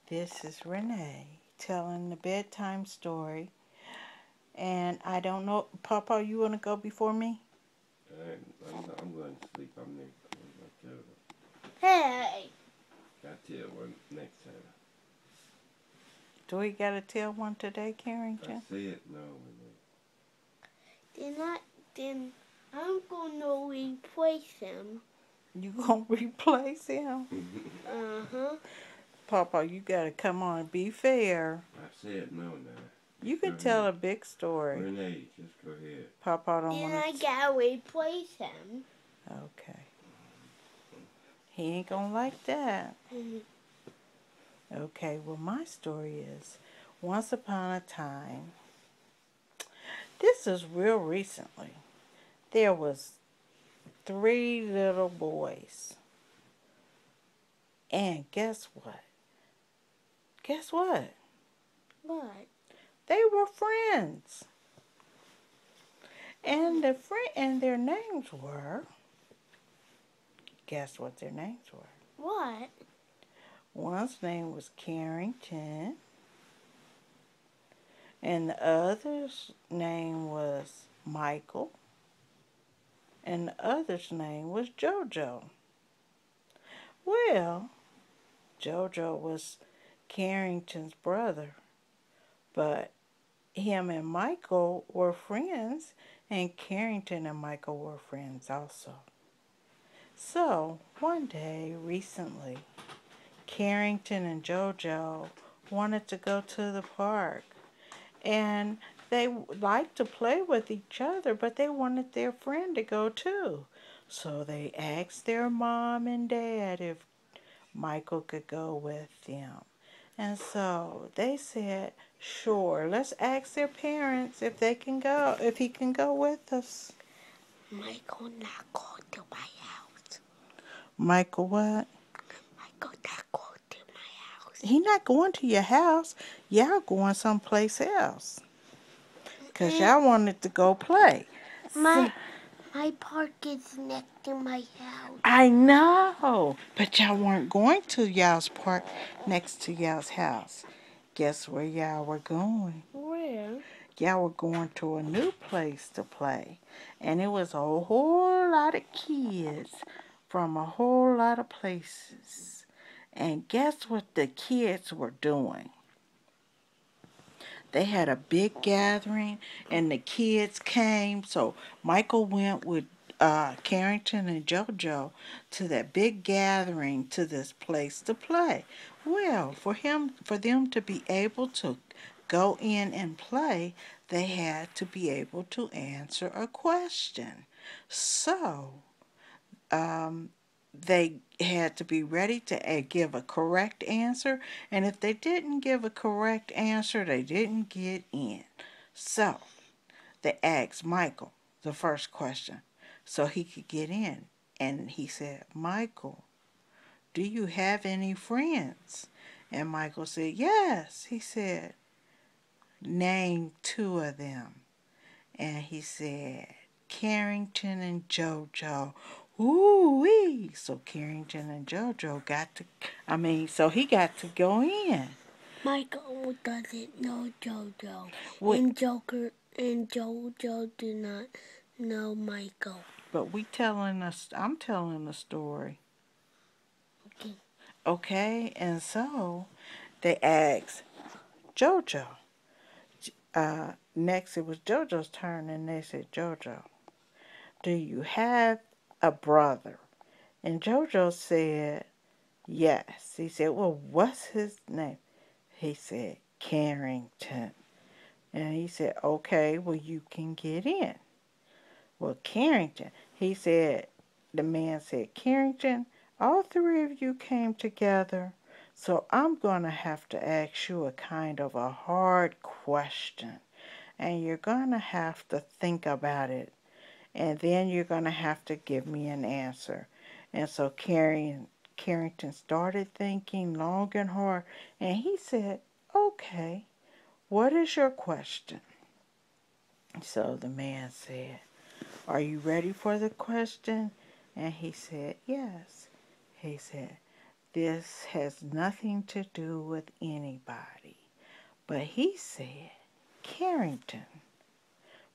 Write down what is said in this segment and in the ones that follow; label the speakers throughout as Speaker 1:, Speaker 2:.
Speaker 1: This is Renee telling the bedtime story. And I don't know, Papa, you want to go before me?
Speaker 2: I'm going to sleep. I'm next. I'm going to
Speaker 3: Hey!
Speaker 2: I'll tell one next time.
Speaker 1: Do we got to tell one today, Carrington?
Speaker 2: I said no.
Speaker 3: Then I'm gonna replace him.
Speaker 1: You gonna replace him?
Speaker 3: Uh-huh.
Speaker 1: Papa, you got to come on and be fair.
Speaker 2: I said no now.
Speaker 1: You
Speaker 2: Go
Speaker 1: can tell
Speaker 2: ahead.
Speaker 1: a big story.
Speaker 2: Renee, just go ahead.
Speaker 1: Papa don't
Speaker 3: Then
Speaker 1: want
Speaker 3: I
Speaker 1: to.
Speaker 3: gotta replace him.
Speaker 1: Okay. He ain't gonna like that. Okay, well, my story is once upon a time, this is real recently, there was 3 little boys. And guess what? Guess what?
Speaker 3: What?
Speaker 1: They were friends. And their names were, guess what their names were?
Speaker 3: What?
Speaker 1: One's name was Carrington, and the other's name was Michael, and the other's name was JoJo. Well, JoJo was Carrington's brother, but him and Michael were friends, and Carrington and Michael were friends also. So, one day recently, Carrington and JoJo wanted to go to the park, and they liked to play with each other, but they wanted their friend to go too. So they asked their mom and dad if Michael could go with them. And so they said, sure, let's ask their parents if they can go, if he can go with us.
Speaker 3: Michael not go to my house.
Speaker 1: Michael what?
Speaker 3: Michael not go to my house.
Speaker 1: He not going to your house. Y'all going someplace else. Because y'all wanted to go play.
Speaker 3: My park is next to my house.
Speaker 1: I know. But y'all weren't going to y'all's park next to y'all's house. Guess where y'all were going?
Speaker 3: Where?
Speaker 1: Y'all were going to a new place to play. And it was a whole lot of kids from a whole lot of places. And guess what the kids were doing? They had a big gathering and the kids came. So Michael went with Carrington and JoJo to that big gathering to this place to play. Well, for them to be able to go in and play, they had to be able to answer a question. So, they had to be ready to give a correct answer, and if they didn't give a correct answer, they didn't get in. So, they asked Michael the first question so he could get in, and he said, Michael, do you have any friends? And Michael said, yes. He said, name 2 of them. And he said, Carrington and JoJo. Ooh-wee. So Carrington and JoJo so he got to go in.
Speaker 3: Michael doesn't know JoJo.
Speaker 1: What?
Speaker 3: And JoJo do not know Michael.
Speaker 1: But I'm telling the story.
Speaker 3: Okay.
Speaker 1: Okay, and so they asked JoJo. Next it was JoJo's turn, and they said, JoJo, do you have a brother? And JoJo said, yes. He said, well, what's his name? He said, Carrington. And he said, okay, well, you can get in. Well, Carrington, the man said, Carrington, all 3 of you came together, so I'm going to have to ask you a kind of a hard question. And you're going to have to think about it. And then you're going to have to give me an answer. And so Carrington started thinking long and hard, and he said, okay, what is your question? So the man said, are you ready for the question? And he said, yes. He said, this has nothing to do with anybody. But he said, Carrington,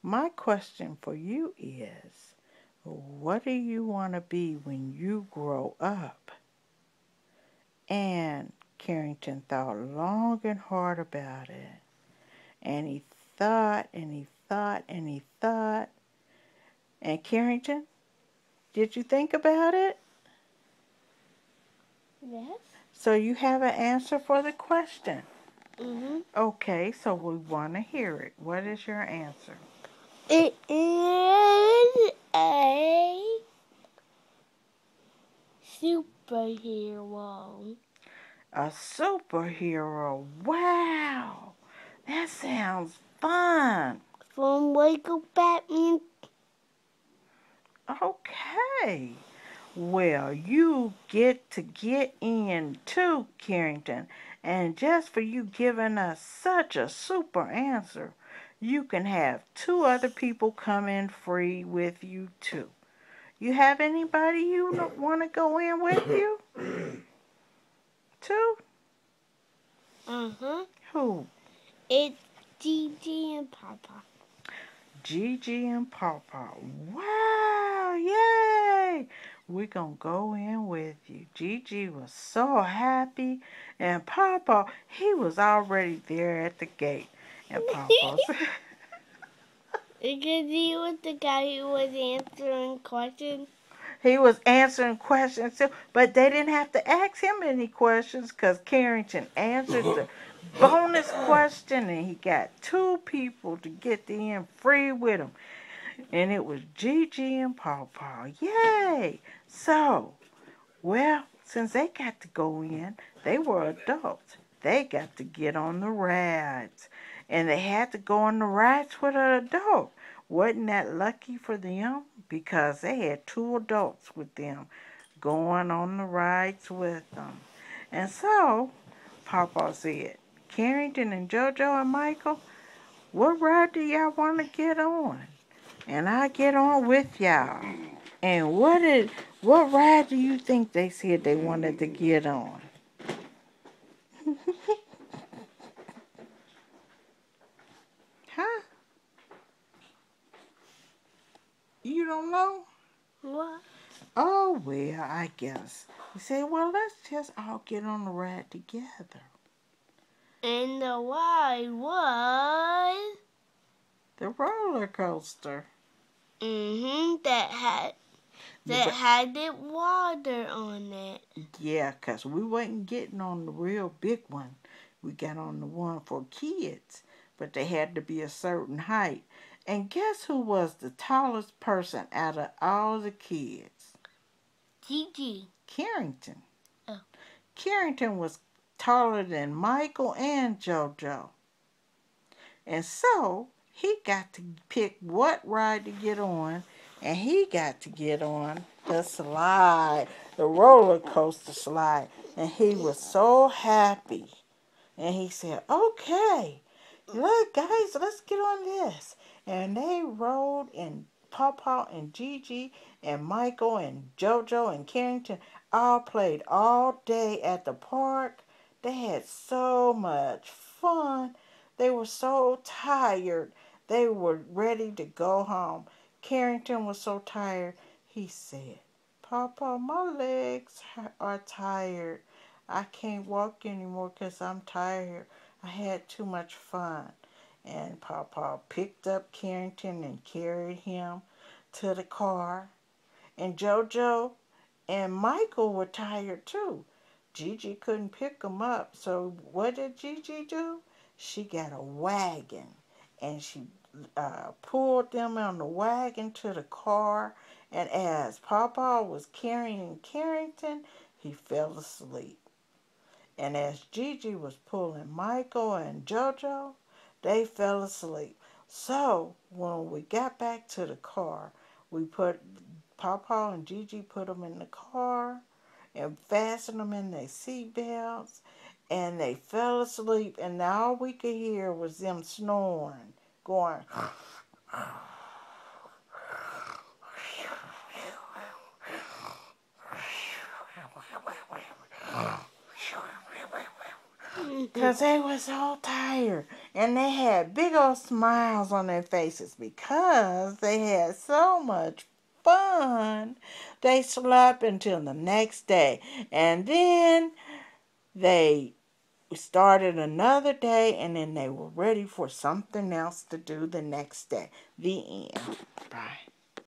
Speaker 1: my question for you is, what do you want to be when you grow up? And Carrington thought long and hard about it. And he thought and he thought and he thought. And Carrington, did you think about it?
Speaker 3: Yes.
Speaker 1: So you have an answer for the question.
Speaker 3: Mhm.
Speaker 1: Okay, so we want to hear it. What is your answer?
Speaker 3: It is a superhero.
Speaker 1: A superhero. Wow, that sounds fun.
Speaker 3: From Lego Batman.
Speaker 1: Okay. Well, you get to get in too, Carrington. And just for you giving us such a super answer, you can have 2 other people come in free with you too. You have anybody you want to go in with you? Too? Who?
Speaker 3: It's GiGi and Papa.
Speaker 1: GiGi and Papa. Wow, yay! We're going to go in with you. GiGi was so happy, and Papa, he was already there at the gate. And Papa said,
Speaker 3: Because he was the guy who was answering questions.
Speaker 1: he was answering questions too, but they didn't have to ask him any questions because Carrington answered the bonus question, and he got 2 people to get in free with him. And it was GiGi and Pawpaw. Yay! So, well, since they got to go in, they were adults. They got to get on the rides. And they had to go on the rides with an adult. Wasn't that lucky for them? Because they had 2 adults with them going on the rides with them. And so, Pawpaw said, Carrington and JoJo and Michael, what ride do y'all want to get on? And I get on with y'all. And what ride do you think they said they wanted to get on? Huh? You don't know?
Speaker 3: What?
Speaker 1: Oh, well, I guess. He said, well, let's just all get on the ride together.
Speaker 3: And the ride was
Speaker 1: The roller coaster.
Speaker 3: that had the water on it.
Speaker 1: Yeah, 'cause we wasn't getting on the real big one. We got on the one for kids, but they had to be a certain height. And guess who was the tallest person out of all the kids?
Speaker 3: GiGi.
Speaker 1: Carrington.
Speaker 3: Oh.
Speaker 1: Carrington was taller than Michael and JoJo. And so he got to pick what ride to get on, and he got to get on the slide, the roller coaster slide. And he was so happy. And he said, okay, look, guys, let's get on this. And they rode, and Pawpaw and GiGi and Michael and JoJo and Carrington all played all day at the park. They had so much fun. They were so tired. They were ready to go home. Carrington was so tired, he said, Pawpaw, my legs are tired. I can't walk anymore because I'm tired. I had too much fun. And Pawpaw picked up Carrington and carried him to the car. And JoJo and Michael were tired too. GiGi couldn't pick them up. So what did GiGi do? She got a wagon and she pulled them on the wagon to the car. And as Pawpaw was carrying Carrington, he fell asleep. And as GiGi was pulling Michael and JoJo, they fell asleep. So when we got back to the car, we put Pawpaw and GiGi put them in the car and fastened them in their seatbelts, and they fell asleep. And all we could hear was them snoring, going. because they were so tired. And they had big old smiles on their faces because they had so much fun. They slept until the next day. And then they started another day, and then they were ready for something else to do the next day. The end. Bye.